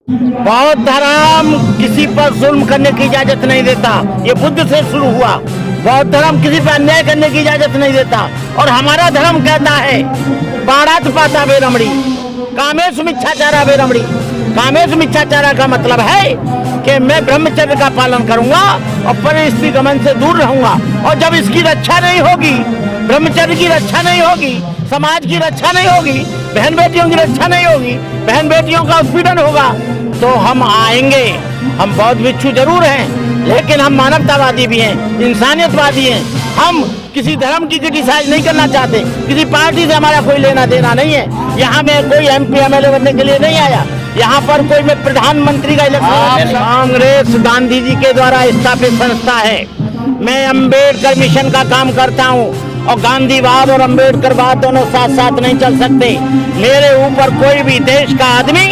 बौद्ध धर्म किसी पर जुल्म करने की इजाजत नहीं देता। ये बुद्ध से शुरू हुआ। बौद्ध धर्म किसी पर अन्याय करने की इजाजत नहीं देता। और हमारा धर्म कहता है बाणात पाता बेरमणी कामेश मिच्छाचारा बेरमणी। कामेश मिच्छाचारा का मतलब है कि मैं ब्रह्मचर्य का पालन करूंगा और परस्त्री गमन से दूर रहूंगा। और जब इसकी रक्षा नहीं होगी, ब्रह्मचर्य की रक्षा नहीं होगी, समाज की रक्षा नहीं होगी, बहन बेटियों की रक्षा नहीं होगी, बहन बेटियों का उत्पीड़न होगा, तो हम आएंगे। हम बौद्ध भिक्षु जरूर हैं, लेकिन हम मानवतावादी भी हैं, इंसानियतवादी हैं। हम किसी धर्म की क्रिटिसाइज नहीं करना चाहते। किसी पार्टी से हमारा कोई लेना देना नहीं है। यहाँ मैं कोई MP MLA बनने के लिए नहीं आया। यहाँ पर कोई मैं प्रधानमंत्री का इलेक्शन। कांग्रेस गांधी जी के द्वारा स्थापित संस्था है। मैं अम्बेडकर मिशन का काम करता हूँ और गांधीवाद और अम्बेडकरवाद दोनों साथ साथ नहीं चल सकते। मेरे ऊपर कोई भी देश का आदमी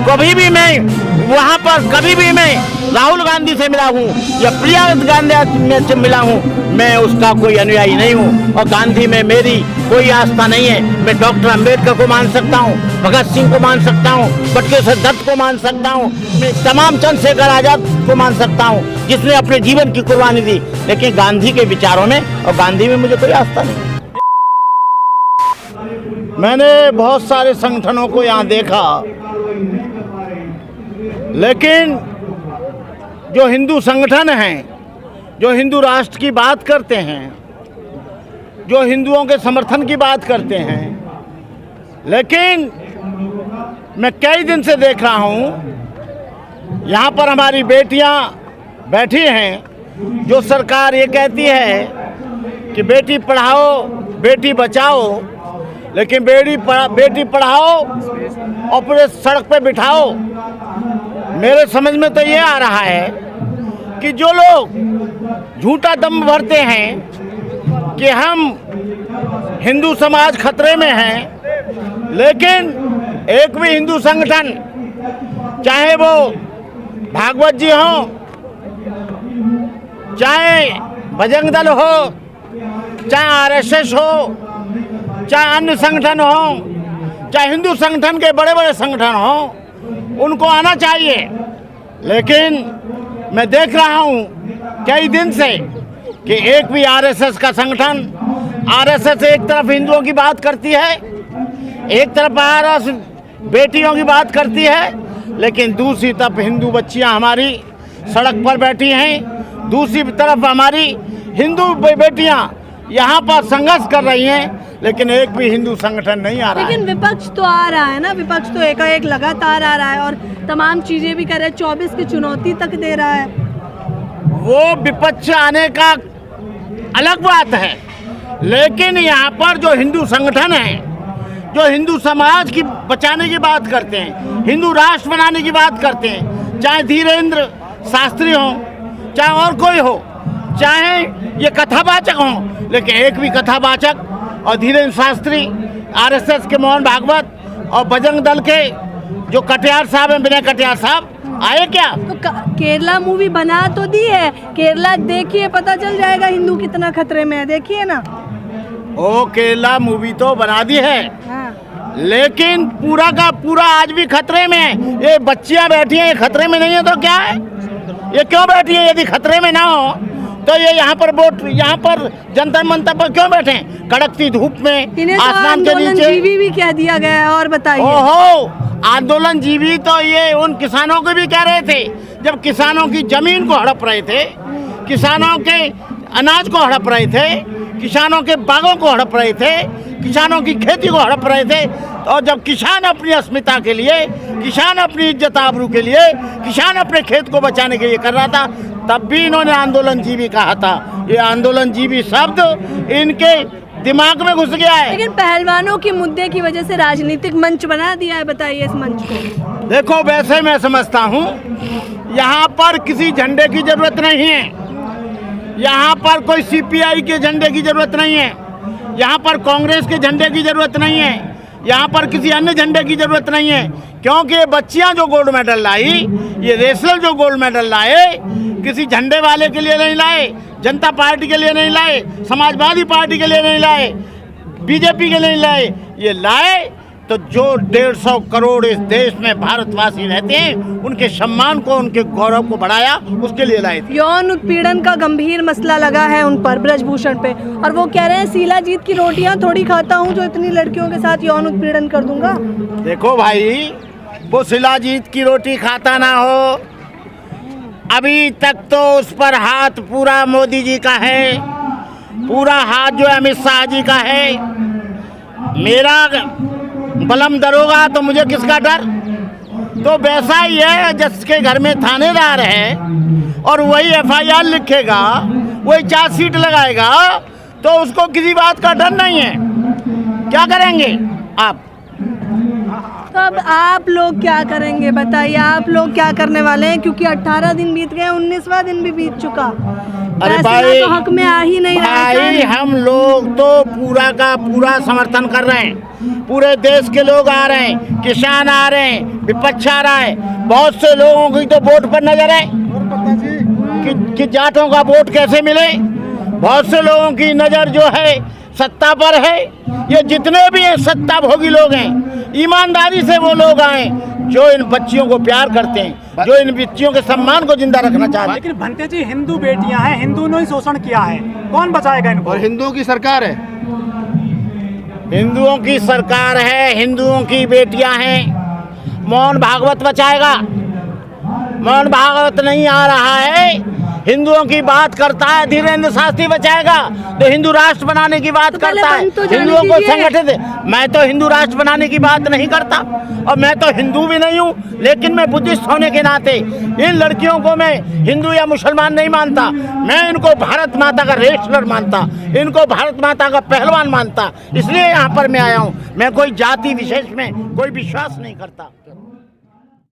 कभी भी मैं वहाँ पर कभी भी मैं राहुल गांधी से मिला हूँ या प्रियंका गांधी से मिला हूँ, मैं उसका कोई अनुयायी नहीं हूँ। और गांधी में मेरी कोई आस्था नहीं है। मैं डॉक्टर अम्बेडकर को मान सकता हूँ, भगत सिंह को मान सकता हूँ, बटुकेश्वर दत्त को मान सकता हूँ, मैं तमाम चंद्रशेखर आजाद को मान सकता हूँ जिसने अपने जीवन की कुर्बानी दी। लेकिन गांधी के विचारों में और गांधी में मुझे कोई आस्था नहीं। मैंने बहुत सारे संगठनों को यहाँ देखा, लेकिन जो हिंदू संगठन हैं, जो हिंदू राष्ट्र की बात करते हैं, जो हिंदुओं के समर्थन की बात करते हैं, लेकिन मैं कई दिन से देख रहा हूँ यहाँ पर हमारी बेटियाँ बैठी हैं। जो सरकार ये कहती है कि बेटी पढ़ाओ बेटी बचाओ, लेकिन बेटी पढ़ाओ और पूरे सड़क पे बिठाओ। मेरे समझ में तो ये आ रहा है कि जो लोग झूठा दम भरते हैं कि हम हिंदू समाज खतरे में हैं, लेकिन एक भी हिंदू संगठन, चाहे वो भागवत जी हो, चाहे बजरंग दल हो, चाहे RSS हो, चाहे अन्य संगठन हो, चाहे हिंदू संगठन के बड़े बड़े संगठन हो, उनको आना चाहिए। लेकिन मैं देख रहा हूँ कई दिन से कि एक भी RSS का संगठन, RSS एक तरफ हिंदुओं की बात करती है, एक तरफ RSS बेटियों की बात करती है, लेकिन दूसरी तरफ हिंदू बच्चियाँ हमारी सड़क पर बैठी हैं। दूसरी तरफ हमारी हिंदू बेटियाँ यहाँ पर संघर्ष कर रही हैं, लेकिन एक भी हिंदू संगठन नहीं आ रहा है। लेकिन विपक्ष तो आ रहा है ना, विपक्ष तो एकाएक लगातार आ रहा है और तमाम चीजें भी कर रहा है, 24 की चुनौती तक दे रहा है। वो विपक्ष आने का अलग बात है, लेकिन यहाँ पर जो हिंदू संगठन हैं, जो हिंदू समाज की बचाने की बात करते हैं, हिंदू राष्ट्र बनाने की बात करते हैं, चाहे धीरेन्द्र शास्त्री हो, चाहे और कोई हो, चाहे ये कथावाचक हो, लेकिन एक भी कथावाचक और धीरेन्द्र शास्त्री, RSS के मोहन भागवत और बजरंग दल के जो कटियार साहब हैं, विनय कटियार साहब, आए क्या? तो केरला मूवी बना तो दी है, केरला देखिए पता चल जाएगा हिंदू कितना खतरे में है, देखिए ना। ओ केरला मूवी तो बना दी है, हाँ। लेकिन पूरा का पूरा आज भी खतरे में है। ये बच्चियां बैठी हैं, ये खतरे में नहीं है तो क्या है? ये क्यों बैठी है? यदि खतरे में ना हो तो ये यहाँ पर वोट, यहाँ पर जंतर मंतर पर क्यों बैठे? कड़कती धूप में, आसमान के नीचे। जीवी भी कह दिया गया है, और बताइए। ओहो, आंदोलन जीवी तो ये उन किसानों को भी कह रहे थे जब किसानों की जमीन को हड़प रहे थे, किसानों के अनाज को हड़प रहे थे, किसानों के बागों को हड़प रहे थे, किसानों की खेती को हड़प रहे थे। और जब किसान अपनी अस्मिता के लिए, किसान अपनी इज्जत आबरू के लिए, किसान अपने खेत को बचाने के लिए कर रहा था, तब भी इन्होंने आंदोलन जीवी कहा था। ये आंदोलन जीवी शब्द इनके दिमाग में घुस गया है। लेकिन पहलवानों के मुद्दे की वजह से राजनीतिक मंच बना दिया है, बताइए इस मंच को। देखो, वैसे मैं समझता हूँ यहाँ पर किसी झंडे की जरूरत नहीं है, यहाँ पर कोई CPI के झंडे की जरूरत नहीं है, यहाँ पर कांग्रेस के झंडे की जरूरत नहीं है, यहाँ पर किसी अन्य झंडे की जरूरत नहीं है। क्योंकि ये बच्चियाँ जो गोल्ड मेडल लाई, ये रेसलर जो गोल्ड मेडल लाए, किसी झंडे वाले के लिए नहीं लाए, जनता पार्टी के लिए नहीं लाए, समाजवादी पार्टी के लिए नहीं लाए, BJP के लिए नहीं लाए, ये लाए तो तो जो 150 करोड़ इस देश में भारतवासी रहते हैं उनके सम्मान को, उनके गौरव को बढ़ाया, उसके लिए लाए थे। यौन उत्पीड़न का गंभीर मसला लगा है उन पर, ब्रजभूषण पे, और वो कह रहे हैं शीलाजीत की रोटियां थोड़ी खाता हूं जो इतनी लड़कियों के साथ यौन उत्पीड़न कर दूंगा। देखो भाई, वो शीलाजीत की रोटी खाता ना हो, अभी तक तो उस पर हाथ पूरा मोदी जी का है, पूरा हाथ जो है अमित शाह जी का है। मेरा बलम दरोगा तो मुझे किसका डर। तो वैसा ही है, जिसके घर में थानेदार है और वही FIR लिखेगा, वही चार्जशीट लगाएगा, तो उसको किसी बात का डर नहीं है। क्या करेंगे आप? तो अब आप लोग क्या करेंगे बताइए, आप लोग क्या करने वाले हैं? क्योंकि 18 दिन बीत गए, 19वां दिन भी बीत चुका। अरे फैसला भाई, तो हक में आ ही नहीं रहा भाई है। हम लोग तो पूरा का पूरा समर्थन कर रहे हैं। पूरे देश के लोग आ रहे हैं, किसान आ रहे हैं, विपक्ष आ रहा है। बहुत से लोगों की तो वोट पर नजर है कि जाटों का वोट कैसे मिले। बहुत से लोगों की नजर जो है सत्ता पर है। ये जितने भी सत्ता भोगी लोग हैं, ईमानदारी से वो लोग आए जो इन बच्चियों को प्यार करते हैं, जो इन बच्चियों के सम्मान को जिंदा रखना चाहते हैं। लेकिन भंते जी, हिंदू बेटियां हैं, हिंदुओं ने ही शोषण किया है, कौन बचाएगा इनको? और हिंदुओं की सरकार है। हिंदुओं की सरकार है, हिंदुओं की बेटियां हैं। मोहन भागवत बचाएगा? मोहन भागवत नहीं आ रहा है। हिंदुओं की बात करता है धीरेन्द्र शास्त्री बचाएगा, तो हिंदू राष्ट्र बनाने की बात तो पहले करता है, बन तो जाने हिंदुओं को दीजिए। संगठित। मैं तो हिंदू राष्ट्र बनाने की बात नहीं करता, और मैं तो हिंदू भी नहीं हूँ, लेकिन मैं बुद्धिस्ट होने के नाते इन लड़कियों को मैं हिंदू या मुसलमान नहीं मानता। मैं इनको भारत माता का रेसलर मानता, इनको भारत माता का पहलवान मानता। इसलिए यहाँ पर मैं आया हूँ। मैं कोई जाति विशेष में कोई विश्वास नहीं करता।